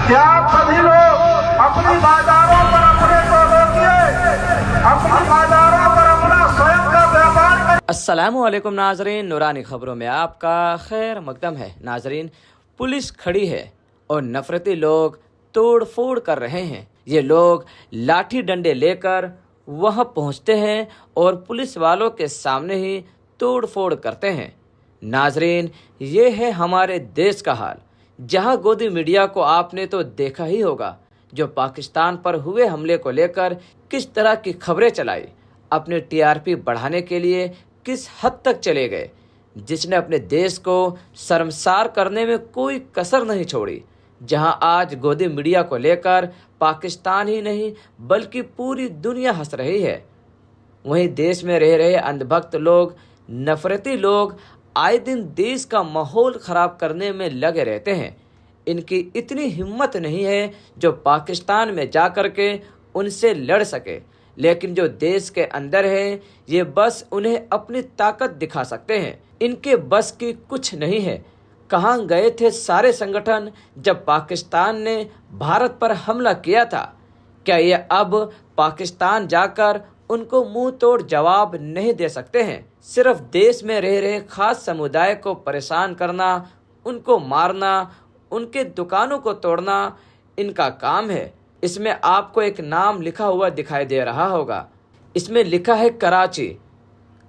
क्या आप सभी लोग अपनी बाजारों पर अपने को रोकिए, अपनी बाजारों पर अपना स्वयं का व्यापार करिए। अस्सलामुअलैकुम नाजरीन, नूरानी खबरों में आपका खैर मकदम है। नाजरीन, पुलिस खड़ी है और नफरती लोग तोड़ फोड़ कर रहे हैं। ये लोग लाठी डंडे लेकर वहां पहुंचते हैं और पुलिस वालों के सामने ही तोड़ फोड़ करते हैं। नाजरीन, ये है हमारे देश का हाल, जहां गोदी मीडिया को आपने तो देखा ही होगा, जो पाकिस्तान पर हुए हमले को लेकर किस तरह की खबरें चलाई, अपने टीआरपी बढ़ाने के लिए किस हद तक चले गए, जिसने अपने देश को शर्मसार करने में कोई कसर नहीं छोड़ी। जहां आज गोदी मीडिया को लेकर पाकिस्तान ही नहीं बल्कि पूरी दुनिया हंस रही है, वहीं देश में रह रहे अंधभक्त लोग, नफरती लोग आए दिन देश का माहौल खराब करने में लगे रहते हैं। इनकी इतनी हिम्मत नहीं है जो पाकिस्तान में जाकर के उनसे लड़ सके, लेकिन जो देश के अंदर है ये बस उन्हें अपनी ताकत दिखा सकते हैं। इनके बस की कुछ नहीं है। कहाँ गए थे सारे संगठन जब पाकिस्तान ने भारत पर हमला किया था? क्या ये अब पाकिस्तान जाकर उनको मुंह तोड़ जवाब नहीं दे सकते हैं? सिर्फ देश में रह रहे खास समुदाय को परेशान करना, उनको मारना, उनके दुकानों को तोड़ना इनका काम है। इसमें आपको एक नाम लिखा हुआ दिखाई दे रहा होगा। इसमें लिखा है कराची।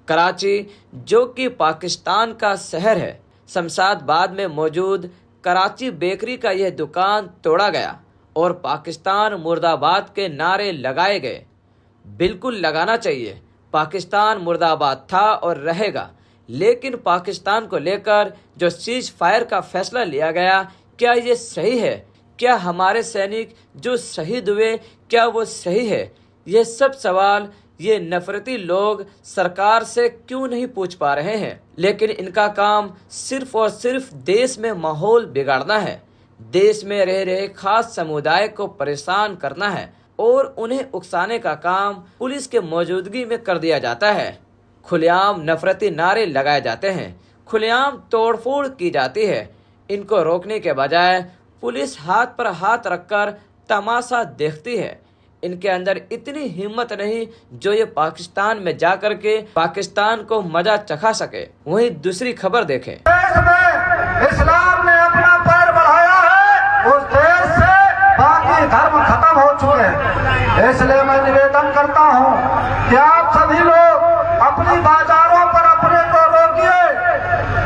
कराची जो कि पाकिस्तान का शहर है। शमशाबाद में मौजूद कराची बेकरी का यह दुकान तोड़ा गया और पाकिस्तान मुर्दाबाद के नारे लगाए गए। बिल्कुल लगाना चाहिए। पाकिस्तान मुर्दाबाद था और रहेगा, लेकिन पाकिस्तान को लेकर जो सीज फायर का फैसला लिया गया, क्या ये सही है? क्या हमारे सैनिक जो शहीद हुए, क्या वो सही है? ये सब सवाल ये नफरती लोग सरकार से क्यों नहीं पूछ पा रहे हैं? लेकिन इनका काम सिर्फ और सिर्फ देश में माहौल बिगाड़ना है, देश में रह रहे खास समुदाय को परेशान करना है और उन्हें उकसाने का काम पुलिस के मौजूदगी में कर दिया जाता है। खुलेआम नफरती नारे लगाए जाते हैं, खुलेआम तोड़फोड़ की जाती है। इनको रोकने के बजाय पुलिस हाथ पर हाथ रखकर तमाशा देखती है। इनके अंदर इतनी हिम्मत नहीं जो ये पाकिस्तान में जाकर के पाकिस्तान को मजा चखा सके। वहीं दूसरी खबर देखें। देश में इस्लाम ने अपना पैर बढ़ाया है, उस देश से बाकी धर्म खत्म हो चुके हैं। इसलिए मैं निवेदन करता हूँ कि आप सभी लोग अपनी बाजारों पर अपने को रोकिए,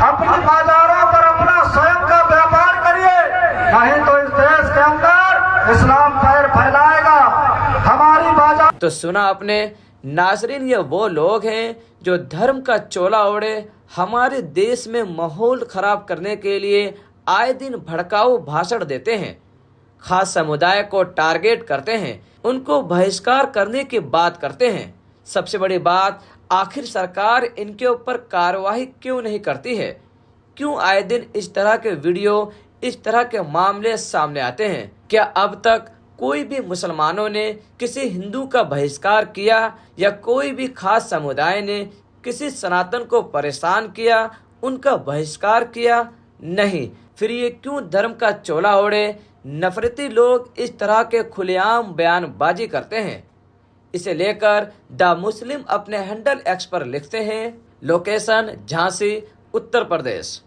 अपनी बाजारों पर अपना स्वयं का व्यापार करिए, नहीं तो इस देश के अंदर इस्लाम पैर फैलाएगा। हमारी बाजार तो सुना आपने नाजरीन, ये वो लोग हैं जो धर्म का चोला ओढ़े हमारे देश में माहौल खराब करने के लिए आए दिन भड़काऊ भाषण देते हैं, खास समुदाय को टारगेट करते हैं, उनको बहिष्कार करने की बात करते हैं। सबसे बड़ी बात, आखिर सरकार इनके ऊपर कार्रवाई क्यों नहीं करती है? क्यों आए दिन इस तरह के वीडियो, इस तरह के मामले सामने आते हैं? क्या अब तक कोई भी मुसलमानों ने किसी हिंदू का बहिष्कार किया या कोई भी खास समुदाय ने किसी सनातन को परेशान किया, उनका बहिष्कार किया? नहीं। फिर ये क्यों धर्म का चोला ओढ़े नफरती लोग इस तरह के खुलेआम बयानबाजी करते हैं? इसे लेकर द मुस्लिम अपने हैंडल एक्स पर लिखते हैं, लोकेशन झांसी उत्तर प्रदेश।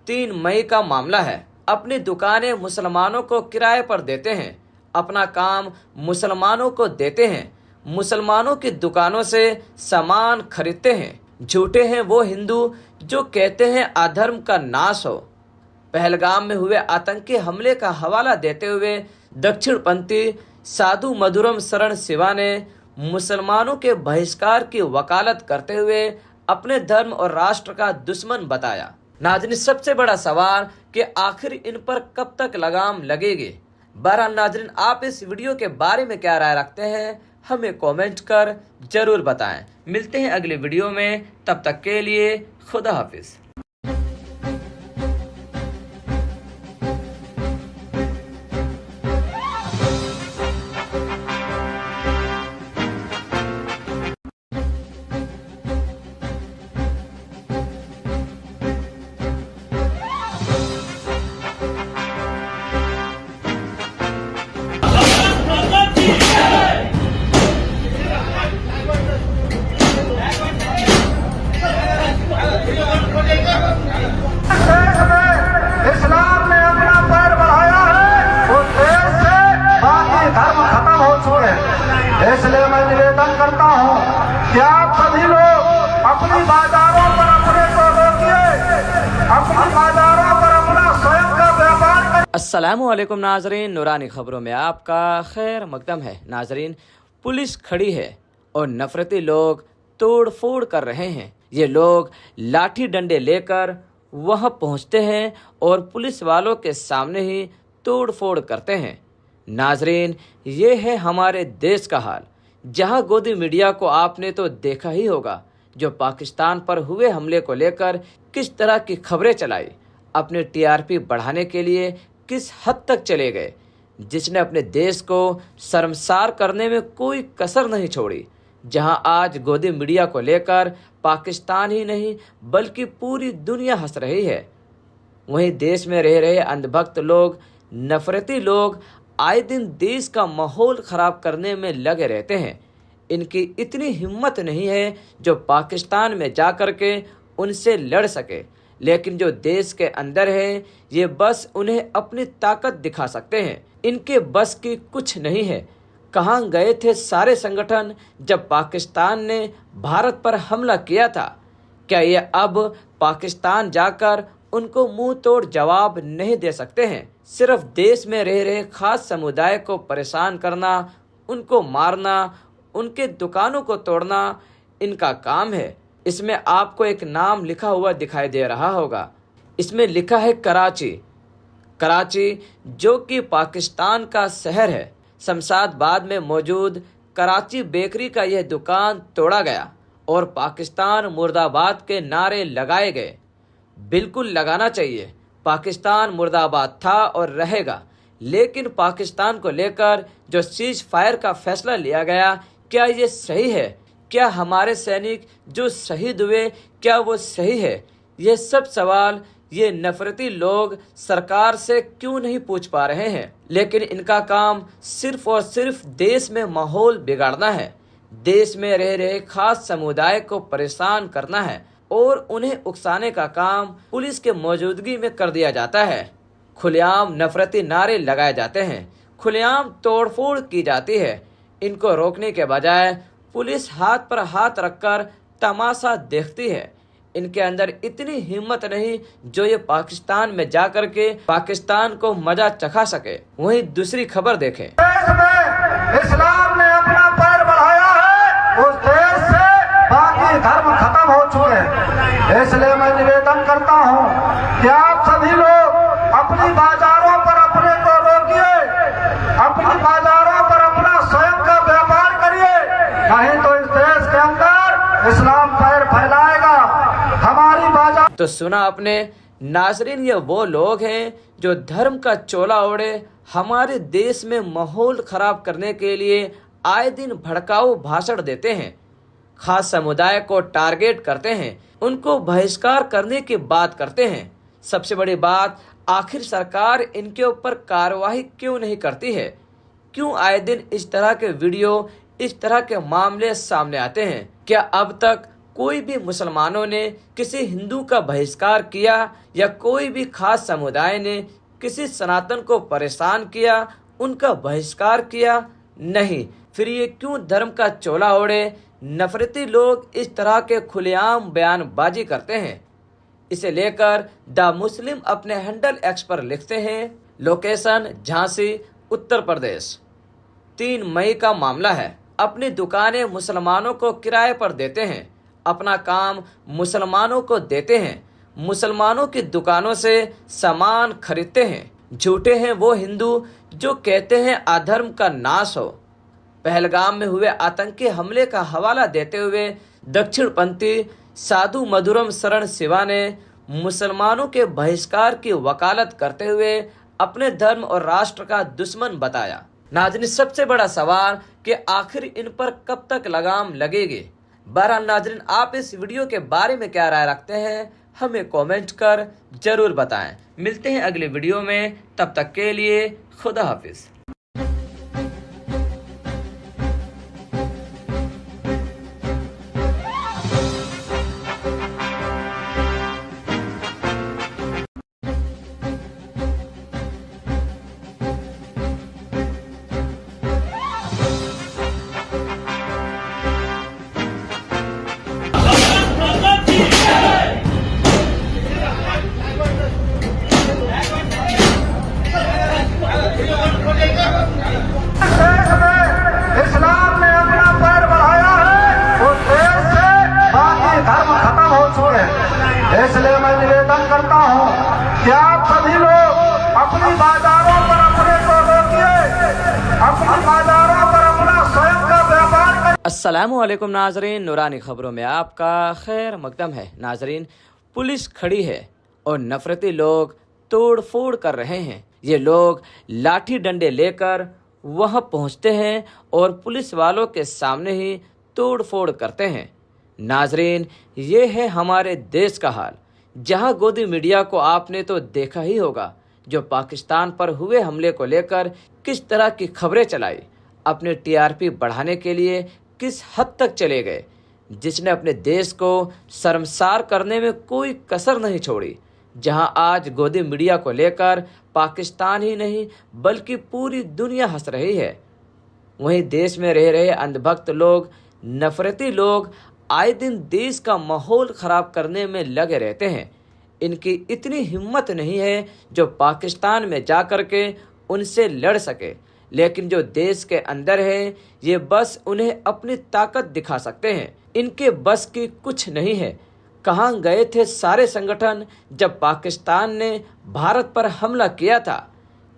3 मई का मामला है। अपनी दुकानें मुसलमानों को किराए पर देते हैं, अपना काम मुसलमानों को देते हैं, मुसलमानों की दुकानों से सामान खरीदते हैं। झूठे हैं वो हिंदू जो कहते हैं अधर्म का नाश हो। पहलगाम में हुए आतंकी हमले का हवाला देते हुए दक्षिणपंथी साधु मधुरम शरण शिवा ने मुसलमानों के बहिष्कार की वकालत करते हुए अपने धर्म और राष्ट्र का दुश्मन बताया। नाज़रीन, सबसे बड़ा सवाल कि आखिर इन पर कब तक लगाम लगेगी? बहरहाल नाज़रीन, आप इस वीडियो के बारे में क्या राय रखते हैं, हमें कमेंट कर जरूर बताएं। मिलते हैं अगले वीडियो में, तब तक के लिए खुदा हाफिज। चुके हैं। इसलिए मैं निवेदन करता हूँ कि आप सभी लोग अपनी बाजारों पर अपने को रोकिए, अपनी बाजारों पर अपना स्वयं का व्यापार करिए। अस्सलामुअलैकुम नाजरीन, नूरानी खबरों में आपका खैर मकदम है। नाजरीन, पुलिस खड़ी है और नफरती लोग तोड़ फोड़ कर रहे हैं। ये लोग लाठी डंडे लेकर वहां पहुंचते हैं और पुलिस वालों के सामने ही तोड़ फोड़ करते हैं। नाजरीन, ये है हमारे देश का हाल, जहां गोदी मीडिया को आपने तो देखा ही होगा, जो पाकिस्तान पर हुए हमले को लेकर किस तरह की खबरें चलाई, अपने टीआरपी बढ़ाने के लिए किस हद तक चले गए, जिसने अपने देश को शर्मसार करने में कोई कसर नहीं छोड़ी। जहां आज गोदी मीडिया को लेकर पाकिस्तान ही नहीं बल्कि पूरी दुनिया हंस रही है, वहीं देश में रह रहे अंधभक्त लोग, नफरती लोग आए दिन देश का माहौल खराब करने में लगे रहते हैं। इनकी इतनी हिम्मत नहीं है जो पाकिस्तान में जाकर के उनसे लड़ सके, लेकिन जो देश के अंदर है ये बस उन्हें अपनी ताकत दिखा सकते हैं। इनके बस की कुछ नहीं है। कहाँ गए थे सारे संगठन जब पाकिस्तान ने भारत पर हमला किया था? क्या ये अब पाकिस्तान जाकर उनको मुंह तोड़ जवाब नहीं दे सकते हैं? सिर्फ देश में रह रहे खास समुदाय को परेशान करना, उनको मारना, उनके दुकानों को तोड़ना इनका काम है। इसमें आपको एक नाम लिखा हुआ दिखाई दे रहा होगा। इसमें लिखा है कराची। कराची जो कि पाकिस्तान का शहर है। शमशाबाद में मौजूद कराची बेकरी का यह दुकान तोड़ा गया और पाकिस्तान मुर्दाबाद के नारे लगाए गए। बिल्कुल लगाना चाहिए। पाकिस्तान मुर्दाबाद था और रहेगा, लेकिन पाकिस्तान को लेकर जो सीज फायर का फैसला लिया गया, क्या ये सही है? क्या हमारे सैनिक जो शहीद हुए, क्या वो सही है? ये सब सवाल ये नफरती लोग सरकार से क्यों नहीं पूछ पा रहे हैं? लेकिन इनका काम सिर्फ और सिर्फ देश में माहौल बिगाड़ना है, देश में रह रहे खास समुदाय को परेशान करना है और उन्हें उकसाने का काम पुलिस के मौजूदगी में कर दिया जाता है। खुलेआम नफरती नारे लगाए जाते हैं, खुलेआम तोड़फोड़ की जाती है। इनको रोकने के बजाय पुलिस हाथ पर हाथ रखकर तमाशा देखती है। इनके अंदर इतनी हिम्मत नहीं जो ये पाकिस्तान में जाकर के पाकिस्तान को मजा चखा सके। वहीं दूसरी खबर देखें। देश में इस्लाम ने अपना पैर बढ़ाया है, उस देश से बाकी धर्म खत्म हो चुके हैं। इसलिए मैं निवेदन करता हूँ कि आप सभी लोग अपनी बाजारों पर अपने को रोकिए, अपनी बाजारों पर अपना स्वयं का व्यापार करिए, नहीं तो इस देश के अंदर इस्लाम पैर फैलाएगा। हमारी बाजार तो सुना आपने नाजरीन, ये वो लोग हैं जो धर्म का चोला ओढ़े हमारे देश में माहौल खराब करने के लिए आए दिन भड़काऊ भाषण देते हैं, खास समुदाय को टारगेट करते हैं, उनको बहिष्कार करने की बात करते हैं। सबसे बड़ी बात, आखिर सरकार इनके ऊपर कार्रवाई क्यों नहीं करती है? क्यों आए दिन इस तरह के वीडियो, इस तरह के मामले सामने आते हैं? क्या अब तक कोई भी मुसलमानों ने किसी हिंदू का बहिष्कार किया या कोई भी खास समुदाय ने किसी सनातन को परेशान किया, उनका बहिष्कार किया? नहीं। फिर ये क्यों धर्म का चोला ओढ़े नफरती लोग इस तरह के खुलेआम बयानबाजी करते हैं? इसे लेकर द मुस्लिम अपने हैंडल एक्स पर लिखते हैं, लोकेशन झांसी उत्तर प्रदेश, 3 मई का मामला है। अपनी दुकानें मुसलमानों को किराए पर देते हैं, अपना काम मुसलमानों को देते हैं, मुसलमानों की दुकानों से सामान खरीदते हैं। झूठे हैं वो हिंदू जो कहते हैं अधर्म का नाश हो। पहलगाम में हुए आतंकी हमले का हवाला देते हुए दक्षिणपंथी साधु मधुरम शरण शिवा ने मुसलमानों के बहिष्कार की वकालत करते हुए अपने धर्म और राष्ट्र का दुश्मन बताया। नाज़रीन, सबसे बड़ा सवाल कि आखिर इन पर कब तक लगाम लगेगी? बहरहाल नाज़रीन, आप इस वीडियो के बारे में क्या राय रखते हैं, हमें कमेंट कर जरूर बताएं। मिलते हैं अगले वीडियो में, तब तक के लिए खुदा हाफिज। देश में इस्लाम ने अपना पैर बढ़ाया है उस देश से बाकी धर्म खत्म हो चुके हैं। इसलिए मैं निवेदन करता हूँ कि आप सभी लोग अपनी बाजारों पर अपने को रोकिए, अपनी बाजारों पर अपना स्वयं का व्यापार करिए। अस्सलामुअलैकुम नाजरीन, नूरानी खबरों में आपका खैर मकदम है। नाजरीन, पुलिस खड़ी है और नफरती लोग तोड़ फोड़ कर रहे हैं। ये लोग लाठी डंडे लेकर वहां पहुंचते हैं और पुलिस वालों के सामने ही तोड़ फोड़ करते हैं। नाजरीन, ये है हमारे देश का हाल, जहां गोदी मीडिया को आपने तो देखा ही होगा, जो पाकिस्तान पर हुए हमले को लेकर किस तरह की खबरें चलाई, अपने टीआरपी बढ़ाने के लिए किस हद तक चले गए, जिसने अपने देश को शर्मसार करने में कोई कसर नहीं छोड़ी। जहां आज गोदी मीडिया को लेकर पाकिस्तान ही नहीं बल्कि पूरी दुनिया हंस रही है, वहीं देश में रह रहे अंधभक्त लोग, नफरती लोग आए दिन देश का माहौल खराब करने में लगे रहते हैं। इनकी इतनी हिम्मत नहीं है जो पाकिस्तान में जाकर के उनसे लड़ सके, लेकिन जो देश के अंदर है ये बस उन्हें अपनी ताकत दिखा सकते हैं। इनके बस की कुछ नहीं है। कहाँ गए थे सारे संगठन जब पाकिस्तान ने भारत पर हमला किया था?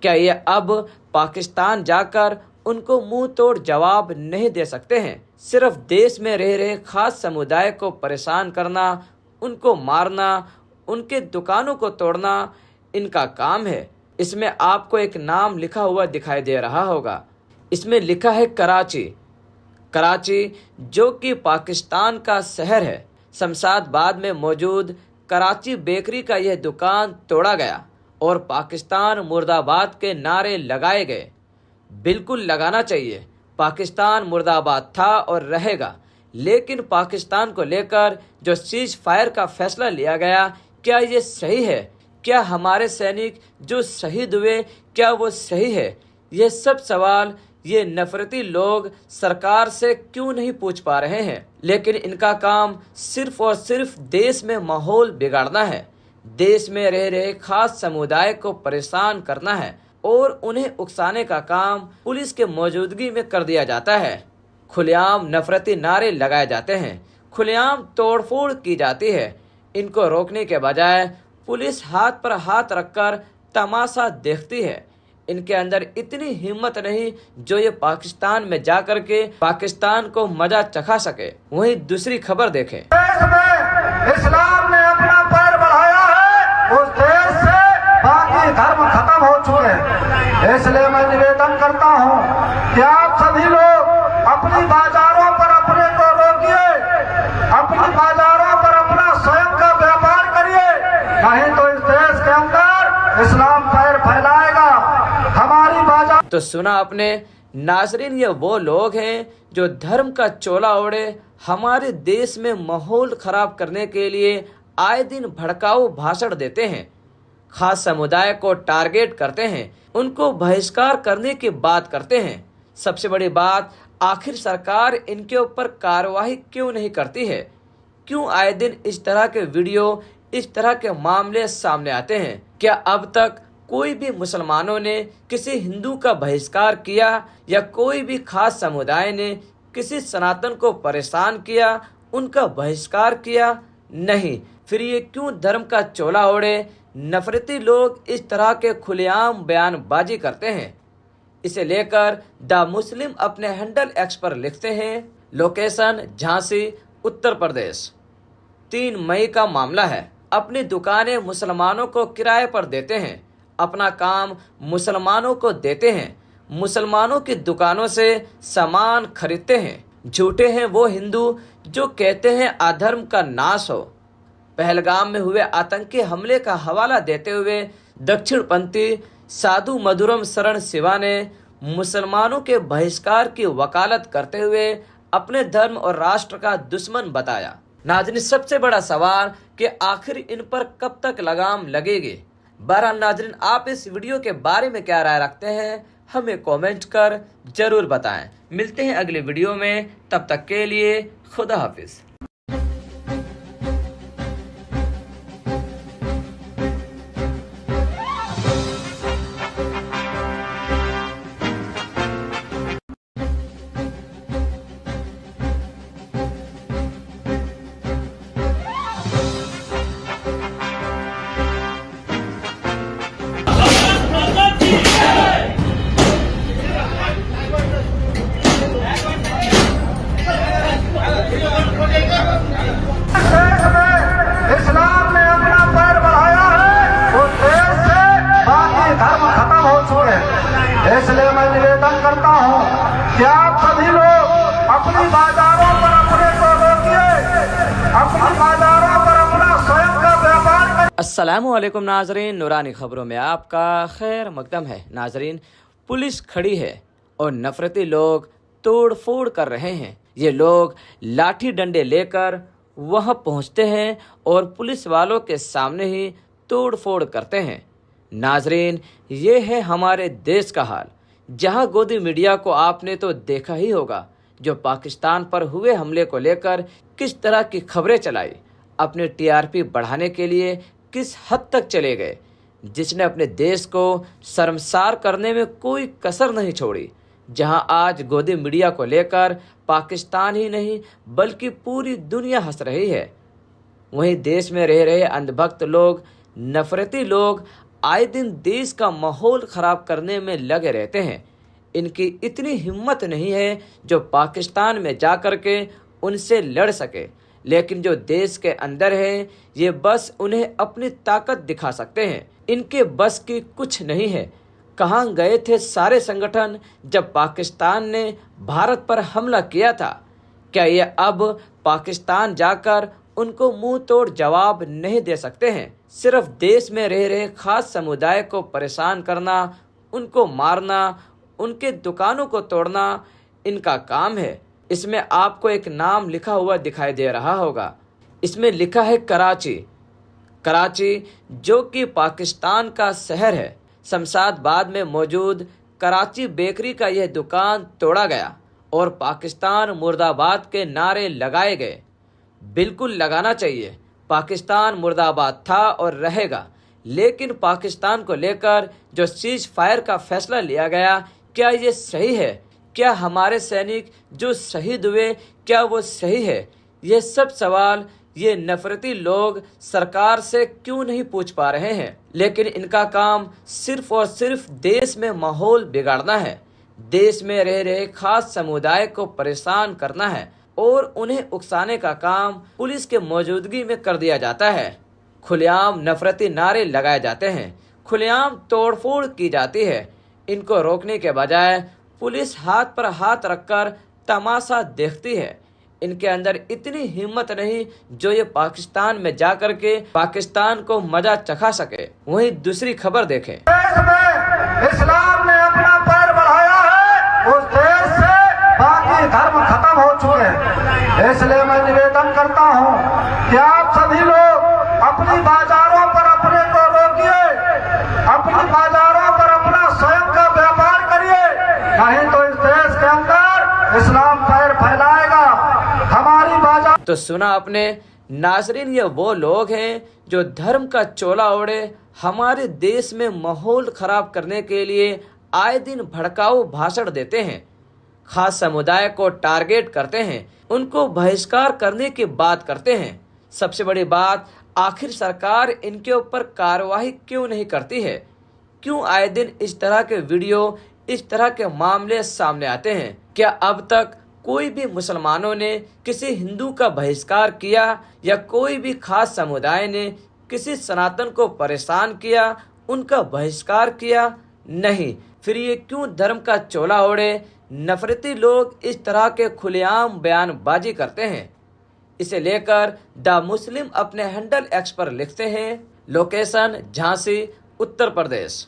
क्या ये अब पाकिस्तान जाकर उनको मुंह तोड़ जवाब नहीं दे सकते हैं? सिर्फ देश में रह रहे खास समुदाय को परेशान करना, उनको मारना, उनके दुकानों को तोड़ना इनका काम है। इसमें आपको एक नाम लिखा हुआ दिखाई दे रहा होगा। इसमें लिखा है कराची। कराची जो कि पाकिस्तान का शहर है। शमशाबाद में मौजूद कराची बेकरी का यह दुकान तोड़ा गया और पाकिस्तान मुर्दाबाद के नारे लगाए गए। बिल्कुल लगाना चाहिए। पाकिस्तान मुर्दाबाद था और रहेगा, लेकिन पाकिस्तान को लेकर जो सीज फायर का फैसला लिया गया, क्या ये सही है? क्या हमारे सैनिक जो शहीद हुए, क्या वो सही है? ये सब सवाल ये नफरती लोग सरकार से क्यों नहीं पूछ पा रहे हैं? लेकिन इनका काम सिर्फ और सिर्फ देश में माहौल बिगाड़ना है, देश में रह रहे खास समुदाय को परेशान करना है और उन्हें उकसाने का काम पुलिस के मौजूदगी में कर दिया जाता है। खुलेआम नफरती नारे लगाए जाते हैं, खुलेआम तोड़फोड़ की जाती है। इनको रोकने के बजाय पुलिस हाथ पर हाथ रखकर तमाशा देखती है। इनके अंदर इतनी हिम्मत नहीं जो ये पाकिस्तान में जाकर के पाकिस्तान को मजा चखा सके। वहीं दूसरी खबर देखें। देश में इस्लाम ने अपना पैर बढ़ाया है उस देश से बाकी धर्म खत्म हो चुके हैं। इसलिए मैं निवेदन करता हूँ कि आप सभी लोग अपनी बाजारों पर अपने को रोकिए, अपनी बाजारों पर अपना स्वयं का व्यापार करिए, नहीं तो इस देश के अंदर इस्लाम पैर फैलाएगा। हमारी बाजार तो सुना आपने नाजरीन, ये वो लोग हैं जो धर्म का चोला ओढ़े हमारे देश में माहौल खराब करने के लिए आए दिन भड़काऊ भाषण देते हैं, खास समुदाय को टारगेट करते हैं, उनको बहिष्कार करने की बात करते हैं। सबसे बड़ी बात, आखिर सरकार इनके ऊपर कार्रवाई क्यों नहीं करती है? क्यों आए दिन इस तरह के वीडियो, इस तरह के मामले सामने आते हैं? क्या अब तक कोई भी मुसलमानों ने किसी हिंदू का बहिष्कार किया या कोई भी खास समुदाय ने किसी सनातन को परेशान किया, उनका बहिष्कार किया? नहीं। फिर ये क्यों धर्म का चोला ओढ़े नफरती लोग इस तरह के खुलेआम बयानबाजी करते हैं? इसे लेकर द मुस्लिम अपने हैंडल एक्स पर लिखते हैं, लोकेशन झांसी उत्तर प्रदेश, 3 मई का मामला है। अपनी दुकानें मुसलमानों को किराए पर देते हैं, अपना काम मुसलमानों को देते हैं, मुसलमानों की दुकानों से सामान खरीदते हैं। झूठे हैं वो हिंदू जो कहते हैं अधर्म का नाश हो। पहलगाम में हुए आतंकी हमले का हवाला देते हुए दक्षिणपंथी साधु मधुरम शरण शिवा ने मुसलमानों के बहिष्कार की वकालत करते हुए अपने धर्म और राष्ट्र का दुश्मन बताया। नाज़रीन, सबसे बड़ा सवाल कि आखिर इन पर कब तक लगाम लगेगी? बहरहाल नाज़रीन, आप इस वीडियो के बारे में क्या राय रखते हैं, हमें कमेंट कर जरूर बताएं। मिलते हैं अगले वीडियो में, तब तक के लिए खुदा हाफिज। इसलिए मैं निवेदन करता हूँ कि आप सभी लोग अपनी बाजारों पर अपने को रोकिए, अपनी बाजारों पर अपना स्वयं का व्यापार करिए। अस्सलामुअलैकुम नाजरीन, नूरानी खबरों में आपका खैर मकदम है। नाजरीन, पुलिस खड़ी है और नफरती लोग तोड़ फोड़ कर रहे हैं। ये लोग लाठी डंडे लेकर वहां पहुंचते हैं और पुलिस वालों के सामने ही तोड़ फोड़ करते हैं। नाजरीन, ये है हमारे देश का हाल, जहां गोदी मीडिया को आपने तो देखा ही होगा, जो पाकिस्तान पर हुए हमले को लेकर किस तरह की खबरें चलाई, अपने टीआरपी बढ़ाने के लिए किस हद तक चले गए, जिसने अपने देश को शर्मसार करने में कोई कसर नहीं छोड़ी। जहां आज गोदी मीडिया को लेकर पाकिस्तान ही नहीं बल्कि पूरी दुनिया हंस रही है, वहीं देश में रह रहे अंधभक्त लोग, नफरती लोग आए दिन देश का माहौल खराब करने में लगे रहते हैं। इनकी इतनी हिम्मत नहीं है जो पाकिस्तान में जा कर के उनसे लड़ सके, लेकिन जो देश के अंदर है ये बस उन्हें अपनी ताकत दिखा सकते हैं। इनके बस की कुछ नहीं है। कहाँ गए थे सारे संगठन जब पाकिस्तान ने भारत पर हमला किया था? क्या ये अब पाकिस्तान जाकर उनको मुंह तोड़ जवाब नहीं दे सकते हैं? सिर्फ देश में रह रहे खास समुदाय को परेशान करना, उनको मारना, उनके दुकानों को तोड़ना इनका काम है। इसमें आपको एक नाम लिखा हुआ दिखाई दे रहा होगा। इसमें लिखा है कराची। कराची जो कि पाकिस्तान का शहर है। शमशाबाद में मौजूद कराची बेकरी का यह दुकान तोड़ा गया और पाकिस्तान मुर्दाबाद के नारे लगाए गए। बिल्कुल लगाना चाहिए। पाकिस्तान मुर्दाबाद था और रहेगा, लेकिन पाकिस्तान को लेकर जो सीज फायर का फैसला लिया गया, क्या ये सही है? क्या हमारे सैनिक जो शहीद हुए, क्या वो सही है? ये सब सवाल ये नफरती लोग सरकार से क्यों नहीं पूछ पा रहे हैं? लेकिन इनका काम सिर्फ और सिर्फ देश में माहौल बिगाड़ना है, देश में रह रहे खास समुदाय को परेशान करना है और उन्हें उकसाने का काम पुलिस के मौजूदगी में कर दिया जाता है। खुलेआम नफरती नारे लगाए जाते हैं, खुलेआम तोड़फोड़ की जाती है। इनको रोकने के बजाय पुलिस हाथ पर हाथ रखकर तमाशा देखती है। इनके अंदर इतनी हिम्मत नहीं जो ये पाकिस्तान में जाकर के पाकिस्तान को मजा चखा सके। वहीं दूसरी खबर देखें। देश में इस्लाम ने अपना पैर बढ़ाया है, उस देश से बाकी धर्म खत्म हो चुके हैं। इसलिए मैं निवेदन करता हूँ कि आप सभी लोग अपनी बाजारों पर अपने को रोकिए, अपनी बाजारों पर अपना स्वयं का व्यापार करिए, नहीं तो इस देश के अंदर इस्लाम पैर फैलाएगा। हमारी बाजार तो सुना आपने नाजरीन, ये वो लोग हैं जो धर्म का चोला ओढ़े हमारे देश में माहौल खराब करने के लिए आए दिन भड़काऊ भाषण देते हैं, खास समुदाय को टारगेट करते हैं, उनको बहिष्कार करने की बात करते हैं। सबसे बड़ी बात, आखिर सरकार इनके ऊपर कार्रवाई क्यों नहीं करती है? क्यों आए दिन इस तरह के वीडियो, इस तरह के मामले सामने आते हैं? क्या अब तक कोई भी मुसलमानों ने किसी हिंदू का बहिष्कार किया या कोई भी खास समुदाय ने किसी सनातन को परेशान किया, उनका बहिष्कार किया? नहीं। फिर ये क्यों धर्म का चोला ओढ़े नफरती लोग इस तरह के खुलेआम बयानबाजी करते हैं? इसे लेकर द मुस्लिम अपने हैंडल एक्स पर लिखते हैं, लोकेशन झांसी उत्तर प्रदेश,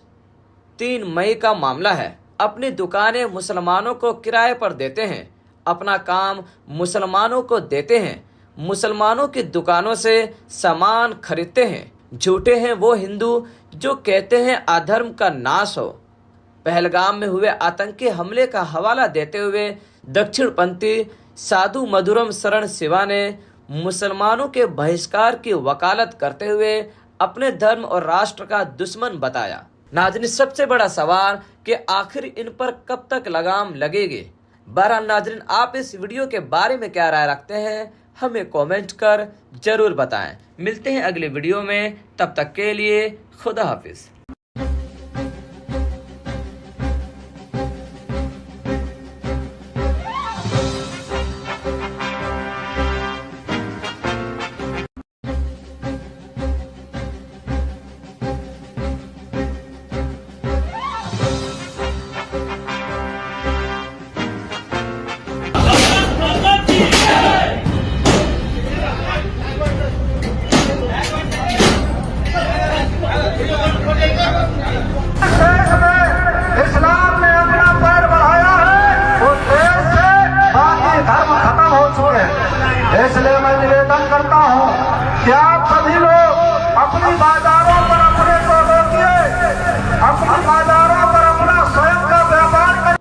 3 मई का मामला है। अपनी दुकानें मुसलमानों को किराए पर देते हैं, अपना काम मुसलमानों को देते हैं, मुसलमानों की दुकानों से सामान खरीदते हैं। झूठे हैं वो हिंदू जो कहते हैं अधर्म का नाश हो। पहलगाम में हुए आतंकी हमले का हवाला देते हुए दक्षिणपंथी साधु मधुरम शरण शिवा ने मुसलमानों के बहिष्कार की वकालत करते हुए अपने धर्म और राष्ट्र का दुश्मन बताया। नाज़रीन, सबसे बड़ा सवाल कि आखिर इन पर कब तक लगाम लगेगी? बहरहाल नाज़रीन, आप इस वीडियो के बारे में क्या राय रखते हैं, हमें कमेंट कर जरूर बताएं। मिलते हैं अगले वीडियो में, तब तक के लिए खुदा हाफिज।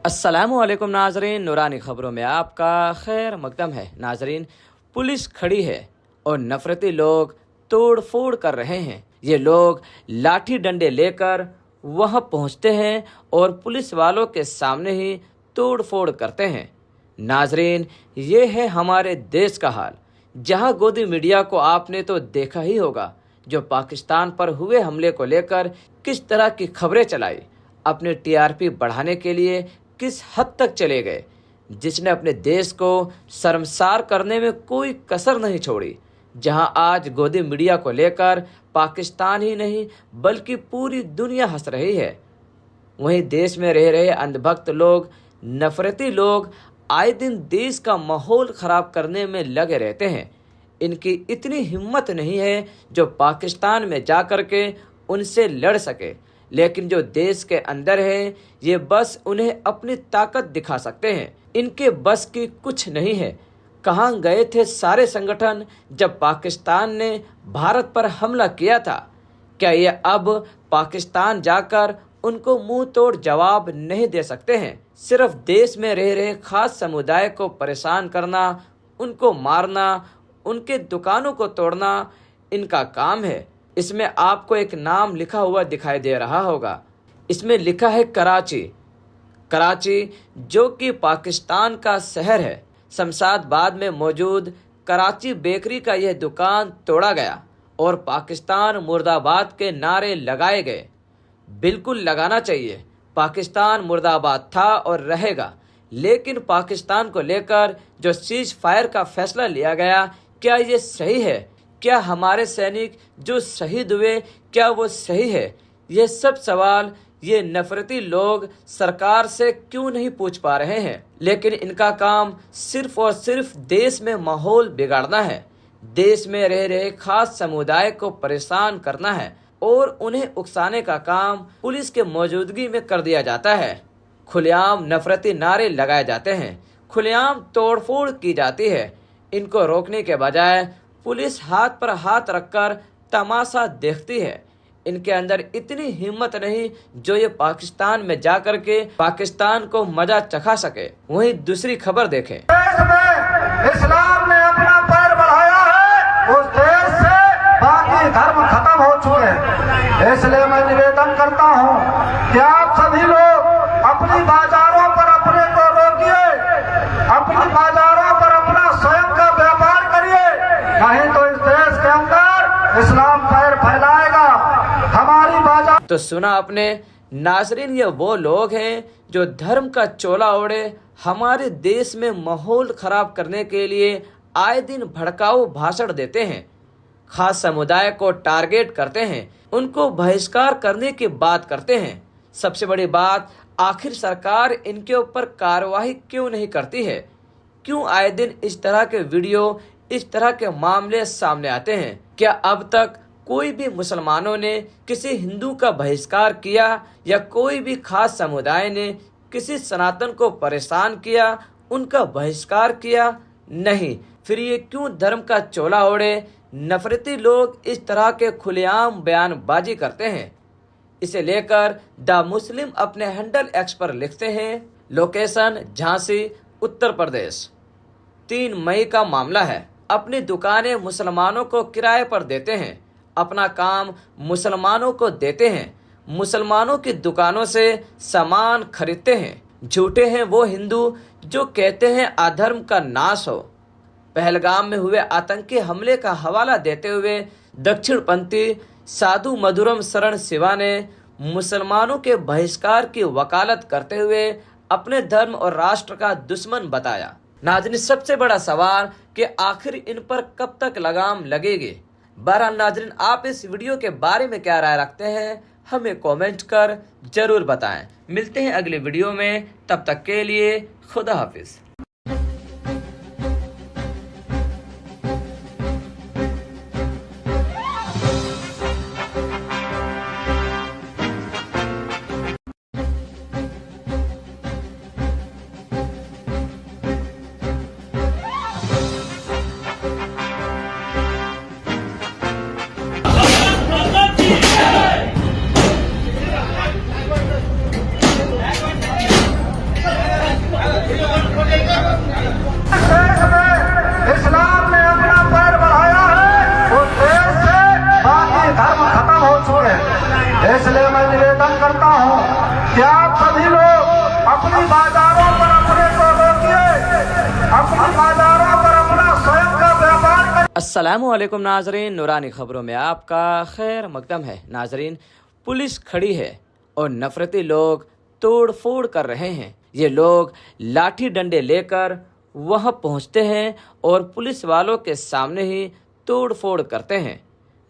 अस्सलामुअलैकुम नाजरीन, नूरानी खबरों में आपका खैर मकदम है। नाजरीन, पुलिस खड़ी है और नफरती लोग तोड़ फोड़ कर रहे हैं। ये लोग लाठी डंडे लेकर वहां पहुंचते हैं और पुलिस वालों के सामने ही तोड़ फोड़ करते हैं। नाजरीन, ये है हमारे देश का हाल, जहां गोदी मीडिया को आपने तो देखा ही होगा, जो पाकिस्तान पर हुए हमले को लेकर किस तरह की खबरें चलाई, अपने टीआरपी बढ़ाने के लिए किस हद तक चले गए, जिसने अपने देश को शर्मसार करने में कोई कसर नहीं छोड़ी। जहां आज गोदी मीडिया को लेकर पाकिस्तान ही नहीं बल्कि पूरी दुनिया हंस रही है, वहीं देश में रह रहे अंधभक्त लोग, नफरती लोग आए दिन देश का माहौल खराब करने में लगे रहते हैं। इनकी इतनी हिम्मत नहीं है जो पाकिस्तान में जाकर के उनसे लड़ सके, लेकिन जो देश के अंदर है ये बस उन्हें अपनी ताकत दिखा सकते हैं। इनके बस की कुछ नहीं है। कहाँ गए थे सारे संगठन जब पाकिस्तान ने भारत पर हमला किया था? क्या ये अब पाकिस्तान जाकर उनको मुंह तोड़ जवाब नहीं दे सकते हैं? सिर्फ देश में रह रहे खास समुदाय को परेशान करना, उनको मारना, उनके दुकानों को तोड़ना इनका काम है। इसमें आपको एक नाम लिखा हुआ दिखाई दे रहा होगा। इसमें लिखा है कराची। कराची जो कि पाकिस्तान का शहर है। शमशाबाद में मौजूद कराची बेकरी का यह दुकान तोड़ा गया और पाकिस्तान मुर्दाबाद के नारे लगाए गए। बिल्कुल लगाना चाहिए। पाकिस्तान मुर्दाबाद था और रहेगा, लेकिन पाकिस्तान को लेकर जो सीज फायर का फैसला लिया गया, क्या ये सही है? क्या हमारे सैनिक जो शहीद हुए, क्या वो सही है? ये सब सवाल ये नफरती लोग सरकार से क्यों नहीं पूछ पा रहे हैं? लेकिन इनका काम सिर्फ और सिर्फ देश में माहौल बिगाड़ना है, देश में रह रहे खास समुदाय को परेशान करना है और उन्हें उकसाने का काम पुलिस के मौजूदगी में कर दिया जाता है। खुलेआम नफरती नारे लगाए जाते हैं, खुलेआम तोड़फोड़ की जाती है। इनको रोकने के बजाय पुलिस हाथ पर हाथ रखकर तमाशा देखती है। इनके अंदर इतनी हिम्मत नहीं जो ये पाकिस्तान में जाकर के पाकिस्तान को मजा चखा सके। वहीं दूसरी खबर देखें। देश में इस्लाम ने अपना पैर बढ़ाया है, उस देश से बाकी धर्म खत्म हो चुके हैं। इसलिए मैं निवेदन करता हूँ कि आप सभी लोग अपनी बाजारों पर अपने को रोकिए, अपनी बाजारों पर अपना स्वयं का व्यापार करिए, नहीं तो इस देश के अंदर इस्लाम पैर फैलाएगा। हमारी बाजार तो सुना आपने नाजरीन, ये वो लोग हैं जो धर्म का चोला ओढ़े हमारे देश में माहौल खराब करने के लिए आए दिन भड़काऊ भाषण देते हैं, खास समुदाय को टारगेट करते हैं, उनको बहिष्कार करने की बात करते हैं। सबसे बड़ी बात, आखिर सरकार इनके ऊपर कार्रवाई क्यों नहीं करती है? क्यों आए दिन इस तरह के वीडियो, इस तरह के मामले सामने आते हैं? क्या अब तक कोई भी मुसलमानों ने किसी हिंदू का बहिष्कार किया या कोई भी खास समुदाय ने किसी सनातन को परेशान किया, उनका बहिष्कार किया? नहीं। फिर ये क्यों धर्म का चोला ओढ़े नफरती लोग इस तरह के खुलेआम बयानबाजी करते हैं? इसे लेकर द मुस्लिम अपने हैंडल एक्स पर लिखते हैं, लोकेशन झांसी उत्तर प्रदेश, 3 मई का मामला है। अपनी दुकानें मुसलमानों को किराए पर देते हैं, अपना काम मुसलमानों को देते हैं, मुसलमानों की दुकानों से सामान खरीदते हैं। झूठे हैं वो हिंदू जो कहते हैं अधर्म का नाश हो। पहलगाम में हुए आतंकी हमले का हवाला देते हुए दक्षिणपंथी साधु मधुरम शरण शिवा ने मुसलमानों के बहिष्कार की वकालत करते हुए अपने धर्म और राष्ट्र का दुश्मन बताया। नाज़रीन, सबसे बड़ा सवाल कि आखिर इन पर कब तक लगाम लगेगी? बहरहाल नाज़रीन, आप इस वीडियो के बारे में क्या राय रखते हैं, हमें कमेंट कर जरूर बताएं। मिलते हैं अगले वीडियो में, तब तक के लिए खुदा हाफिज। अस्सलामुअलैकुम नाजरीन, नूरानी खबरों में आपका खैर मकदम है। नाजरीन, पुलिस खड़ी है और नफरती लोग तोड़ फोड़ कर रहे हैं। ये लोग लाठी डंडे लेकर वहां पहुंचते हैं और पुलिस वालों के सामने ही तोड़ फोड़ करते हैं।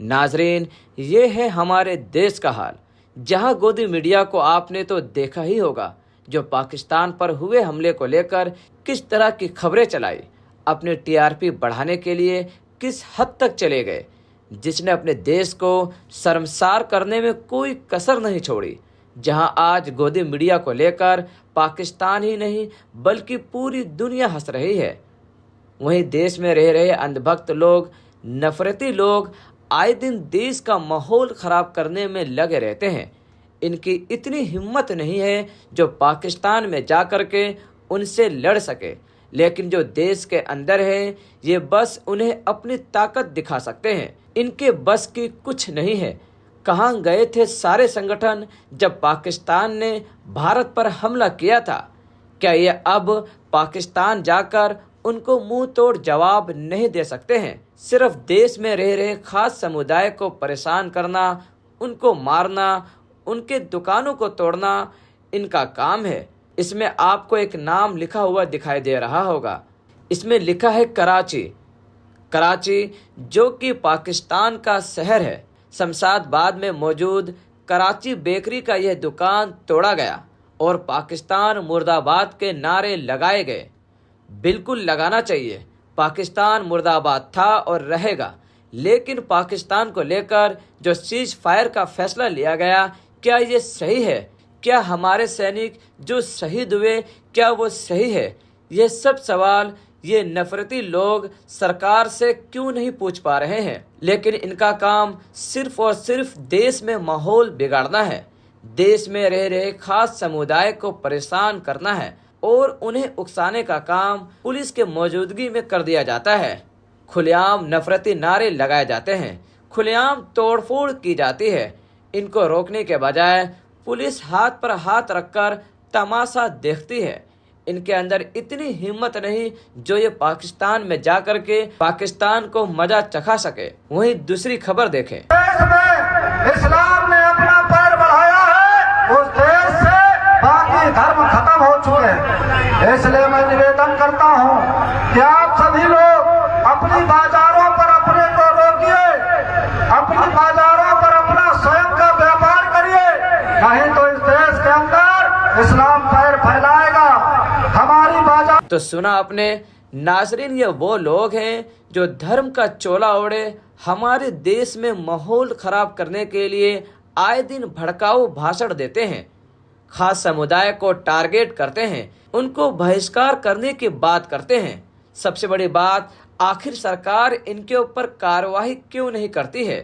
नाजरीन, ये है हमारे देश का हाल, जहां गोदी मीडिया को आपने तो देखा ही होगा, जो पाकिस्तान पर हुए हमले को लेकर किस तरह की खबरें चलाई, अपने टीआरपी बढ़ाने के लिए किस हद तक चले गए, जिसने अपने देश को शर्मसार करने में कोई कसर नहीं छोड़ी। जहां आज गोदी मीडिया को लेकर पाकिस्तान ही नहीं बल्कि पूरी दुनिया हंस रही है, वहीं देश में रह रहे अंधभक्त लोग, नफरती लोग आए दिन देश का माहौल खराब करने में लगे रहते हैं। इनकी इतनी हिम्मत नहीं है जो पाकिस्तान में जाकर के उनसे लड़ सके, लेकिन जो देश के अंदर है ये बस उन्हें अपनी ताकत दिखा सकते हैं। इनके बस की कुछ नहीं है। कहाँ गए थे सारे संगठन जब पाकिस्तान ने भारत पर हमला किया था? क्या ये अब पाकिस्तान जाकर उनको मुंह तोड़ जवाब नहीं दे सकते हैं? सिर्फ देश में रह रहे खास समुदाय को परेशान करना, उनको मारना, उनके दुकानों को तोड़ना इनका काम है। इसमें आपको एक नाम लिखा हुआ दिखाई दे रहा होगा। इसमें लिखा है कराची। कराची जो कि पाकिस्तान का शहर है। शमशाबाद में मौजूद कराची बेकरी का यह दुकान तोड़ा गया और पाकिस्तान मुर्दाबाद के नारे लगाए गए। बिल्कुल लगाना चाहिए। पाकिस्तान मुर्दाबाद था और रहेगा, लेकिन पाकिस्तान को लेकर जो सीज फायर का फैसला लिया गया, क्या ये सही है? क्या हमारे सैनिक जो शहीद हुए, क्या वो सही है? ये सब सवाल ये नफरती लोग सरकार से क्यों नहीं पूछ पा रहे हैं? लेकिन इनका काम सिर्फ और सिर्फ देश में माहौल बिगाड़ना है, देश में रह रहे खास समुदाय को परेशान करना है और उन्हें उकसाने का काम पुलिस के मौजूदगी में कर दिया जाता है। खुलेआम नफरती नारे लगाए जाते हैं, खुलेआम तोड़फोड़ की जाती है। इनको रोकने के बजाय पुलिस हाथ पर हाथ रखकर तमाशा देखती है। इनके अंदर इतनी हिम्मत नहीं जो ये पाकिस्तान में जाकर के पाकिस्तान को मजा चखा सके। वहीं दूसरी खबर देखें। देश में इस्लाम ने अपना पैर बढ़ाया है, उस देश से बाकी धर्म खत्म हो चुके हैं। इसलिए मैं निवेदन करता हूँ कि आप सभी लोग अपनी बाजारों पर अपने को रोकिए, अपनी बाजारों पर अपना स्वयं का व्यापार करिए, नहीं तो इस देश के अंदर इस्लाम पैर फैलाएगा। हमारी बाजार तो सुना आपने नाजरीन, ये वो लोग हैं जो धर्म का चोला ओढ़े हमारे देश में माहौल खराब करने के लिए आए दिन भड़काऊ भाषण देते हैं, खास समुदाय को टारगेट करते हैं, उनको बहिष्कार करने की बात करते हैं। सबसे बड़ी बात, आखिर सरकार इनके ऊपर कार्रवाई क्यों नहीं करती है?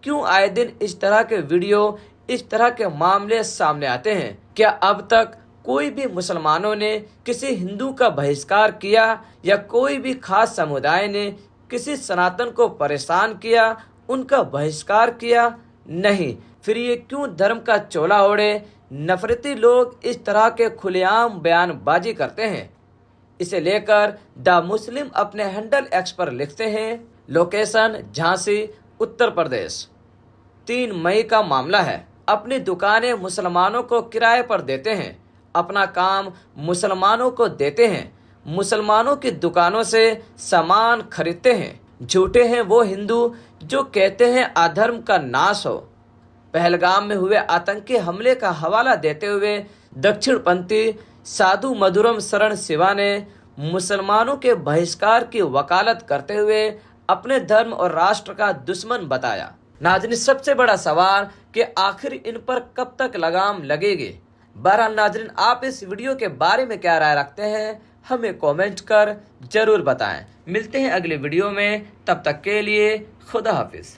क्यों आए दिन इस तरह के वीडियो, इस तरह के मामले सामने आते हैं? क्या अब तक कोई भी मुसलमानों ने किसी हिंदू का बहिष्कार किया या कोई भी खास समुदाय ने किसी सनातन को परेशान किया, उनका बहिष्कार किया? नहीं। फिर ये क्यों धर्म का चोला ओढ़े नफरती लोग इस तरह के खुलेआम बयानबाजी करते हैं? इसे लेकर द मुस्लिम अपने हैंडल एक्स पर लिखते हैं, लोकेशन झांसी उत्तर प्रदेश, 3 मई का मामला है। अपनी दुकानें मुसलमानों को किराए पर देते हैं, अपना काम मुसलमानों को देते हैं, मुसलमानों की दुकानों से सामान खरीदते हैं। झूठे हैं वो हिंदू जो कहते हैं अधर्म का नाश हो। पहलगाम में हुए आतंकी हमले का हवाला देते हुए दक्षिणपंथी साधु मधुरम शरण शिवा ने मुसलमानों के बहिष्कार की वकालत करते हुए अपने धर्म और राष्ट्र का दुश्मन बताया। नाज़रीन, सबसे बड़ा सवाल कि आखिर इन पर कब तक लगाम लगेगी? बहरहाल नाज़रीन, आप इस वीडियो के बारे में क्या राय रखते हैं, हमें कमेंट कर जरूर बताएं। मिलते हैं अगले वीडियो में, तब तक के लिए खुदा हाफिज।